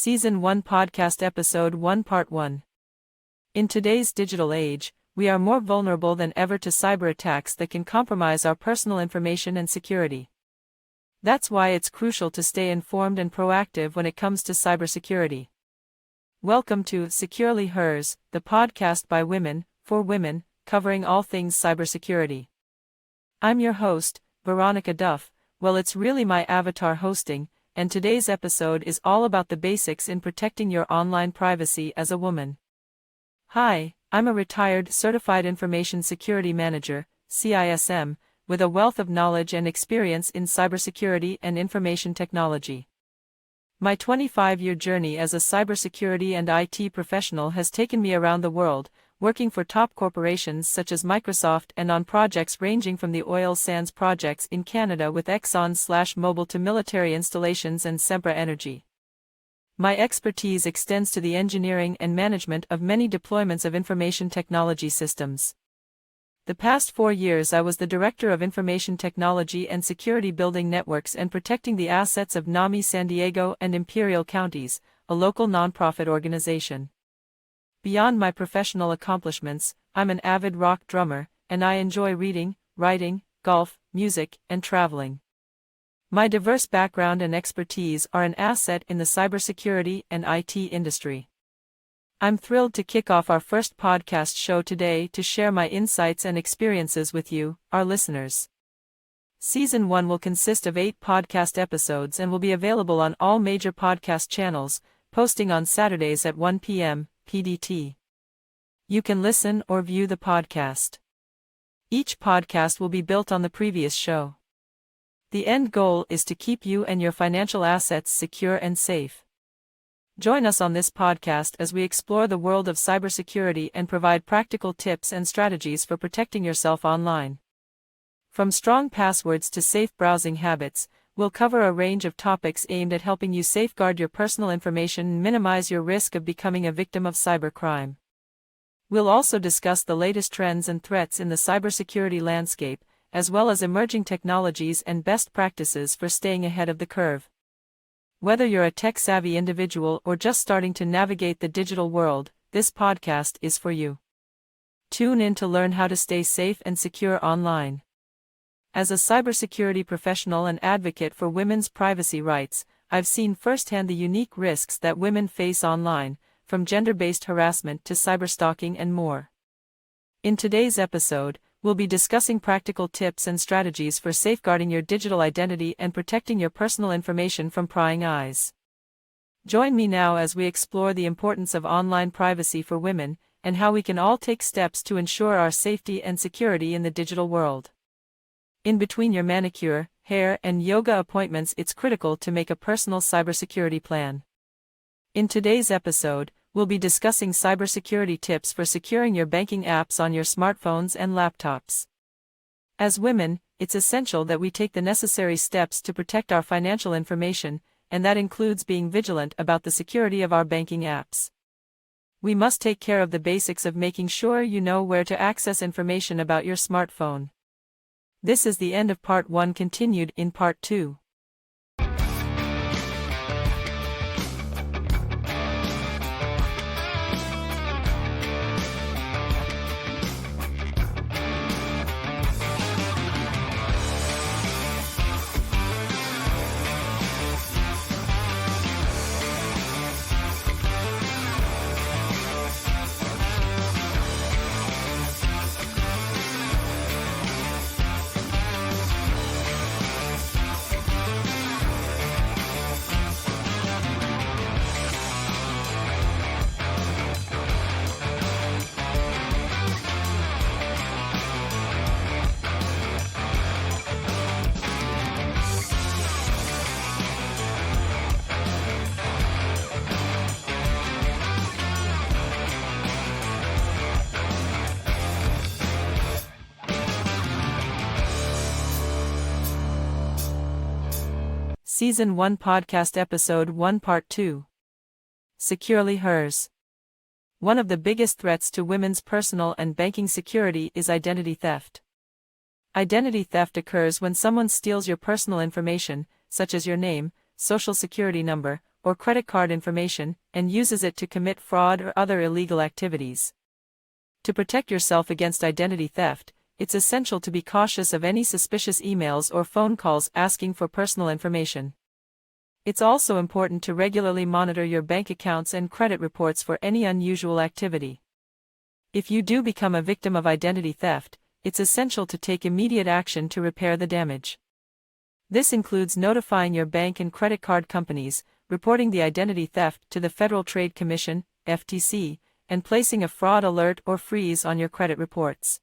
Season 1 Podcast Episode 1 Part 1. In today's digital age, we are more vulnerable than ever to cyber attacks that can compromise our personal information and security. That's why it's crucial to stay informed and proactive when it comes to cybersecurity. Welcome to Securely Hers, the podcast by women, for women, covering all things cybersecurity. I'm your host, Veronica Duff. Well, it's really my avatar hosting, and today's episode is all about the basics in protecting your online privacy as a woman. Hi, I'm a retired Certified Information Security Manager, CISM, with a wealth of knowledge and experience in cybersecurity and information technology. My 25-year journey as a cybersecurity and IT professional has taken me around the world, working for top corporations such as Microsoft and on projects ranging from the oil sands projects in Canada with Exxon/Mobil to military installations and Sempra Energy. My expertise extends to the engineering and management of many deployments of information technology systems. The past 4 years I was the Director of Information Technology and Security building networks and protecting the assets of NAMI San Diego and Imperial Counties, a local nonprofit organization. Beyond my professional accomplishments, I'm an avid rock drummer, and I enjoy reading, writing, golf, music, and traveling. My diverse background and expertise are an asset in the cybersecurity and IT industry. I'm thrilled to kick off our first podcast show today to share my insights and experiences with you, our listeners. Season 1 will consist of 8 podcast episodes and will be available on all major podcast channels, posting on Saturdays at 1 p.m. PDT. You can listen or view the podcast. Each podcast will be built on the previous show. The end goal is to keep you and your financial assets secure and safe. Join us on this podcast as we explore the world of cybersecurity and provide practical tips and strategies for protecting yourself online. From strong passwords to safe browsing habits, we'll cover a range of topics aimed at helping you safeguard your personal information and minimize your risk of becoming a victim of cybercrime. We'll also discuss the latest trends and threats in the cybersecurity landscape, as well as emerging technologies and best practices for staying ahead of the curve. Whether you're a tech-savvy individual or just starting to navigate the digital world, this podcast is for you. Tune in to learn how to stay safe and secure online. As a cybersecurity professional and advocate for women's privacy rights, I've seen firsthand the unique risks that women face online, from gender-based harassment to cyberstalking and more. In today's episode, we'll be discussing practical tips and strategies for safeguarding your digital identity and protecting your personal information from prying eyes. Join me now as we explore the importance of online privacy for women, and how we can all take steps to ensure our safety and security in the digital world. In between your manicure, hair, and yoga appointments, it's critical to make a personal cybersecurity plan. In today's episode, we'll be discussing cybersecurity tips for securing your banking apps on your smartphones and laptops. As women, it's essential that we take the necessary steps to protect our financial information, and that includes being vigilant about the security of our banking apps. We must take care of the basics of making sure you know where to access information about your smartphone. This is the end of Part 1, continued in Part 2. Season 1 Podcast Episode 1 Part 2. Securely Hers. One of the biggest threats to women's personal and banking security is identity theft. Identity theft occurs when someone steals your personal information, such as your name, social security number, or credit card information and uses it to commit fraud or other illegal activities. To protect yourself against identity theft, it's essential to be cautious of any suspicious emails or phone calls asking for personal information. It's also important to regularly monitor your bank accounts and credit reports for any unusual activity. If you do become a victim of identity theft, it's essential to take immediate action to repair the damage. This includes notifying your bank and credit card companies, reporting the identity theft to the Federal Trade Commission, FTC, and placing a fraud alert or freeze on your credit reports.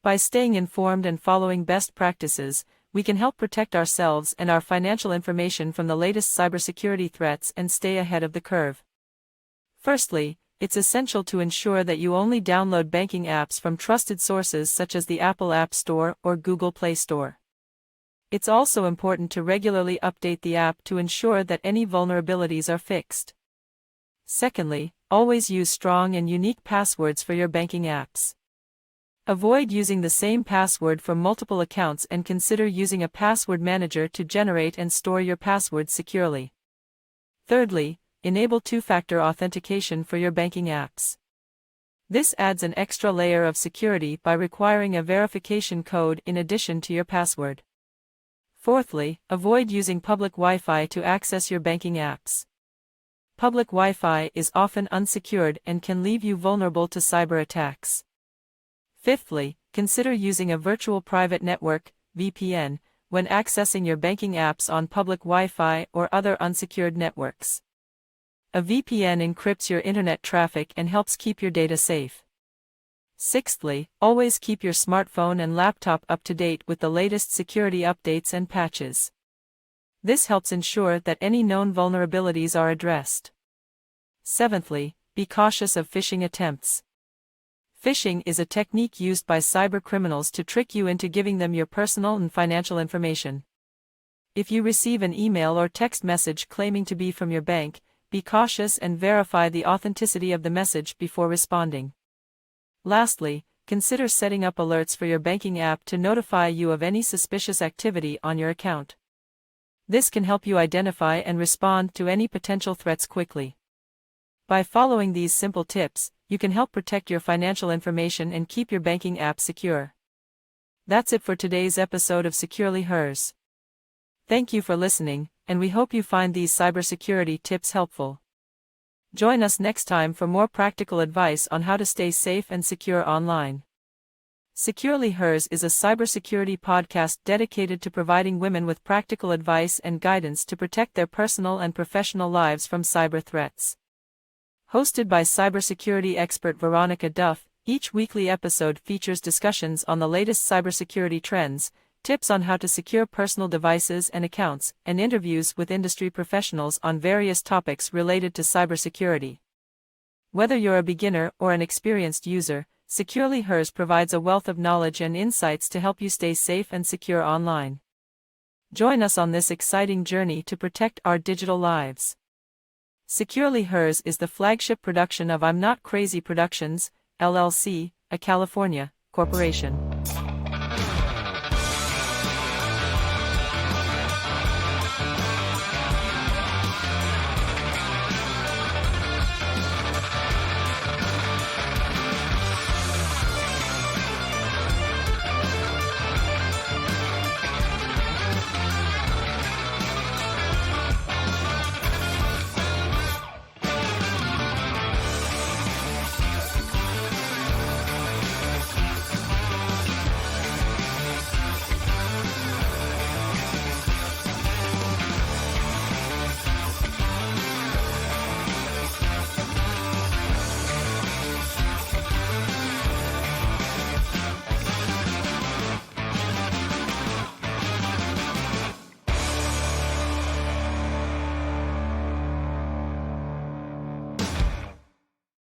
By staying informed and following best practices, we can help protect ourselves and our financial information from the latest cybersecurity threats and stay ahead of the curve. Firstly, it's essential to ensure that you only download banking apps from trusted sources such as the Apple App Store or Google Play Store. It's also important to regularly update the app to ensure that any vulnerabilities are fixed. Secondly, always use strong and unique passwords for your banking apps. Avoid using the same password for multiple accounts and consider using a password manager to generate and store your passwords securely. Thirdly, enable two-factor authentication for your banking apps. This adds an extra layer of security by requiring a verification code in addition to your password. Fourthly, avoid using public Wi-Fi to access your banking apps. Public Wi-Fi is often unsecured and can leave you vulnerable to cyber attacks. Fifthly, consider using a virtual private network, VPN, when accessing your banking apps on public Wi-Fi or other unsecured networks. A VPN encrypts your internet traffic and helps keep your data safe. Sixthly, always keep your smartphone and laptop up to date with the latest security updates and patches. This helps ensure that any known vulnerabilities are addressed. Seventhly, be cautious of phishing attempts. Phishing is a technique used by cybercriminals to trick you into giving them your personal and financial information. If you receive an email or text message claiming to be from your bank, be cautious and verify the authenticity of the message before responding. Lastly, consider setting up alerts for your banking app to notify you of any suspicious activity on your account. This can help you identify and respond to any potential threats quickly. By following these simple tips, you can help protect your financial information and keep your banking app secure. That's it for today's episode of Securely Hers. Thank you for listening, and we hope you find these cybersecurity tips helpful. Join us next time for more practical advice on how to stay safe and secure online. Securely Hers is a cybersecurity podcast dedicated to providing women with practical advice and guidance to protect their personal and professional lives from cyber threats. Hosted by cybersecurity expert Veronica Duff, each weekly episode features discussions on the latest cybersecurity trends, tips on how to secure personal devices and accounts, and interviews with industry professionals on various topics related to cybersecurity. Whether you're a beginner or an experienced user, Securely Hers provides a wealth of knowledge and insights to help you stay safe and secure online. Join us on this exciting journey to protect our digital lives. Securely Hers is the flagship production of I'm Not Crazy Productions, LLC, a California corporation.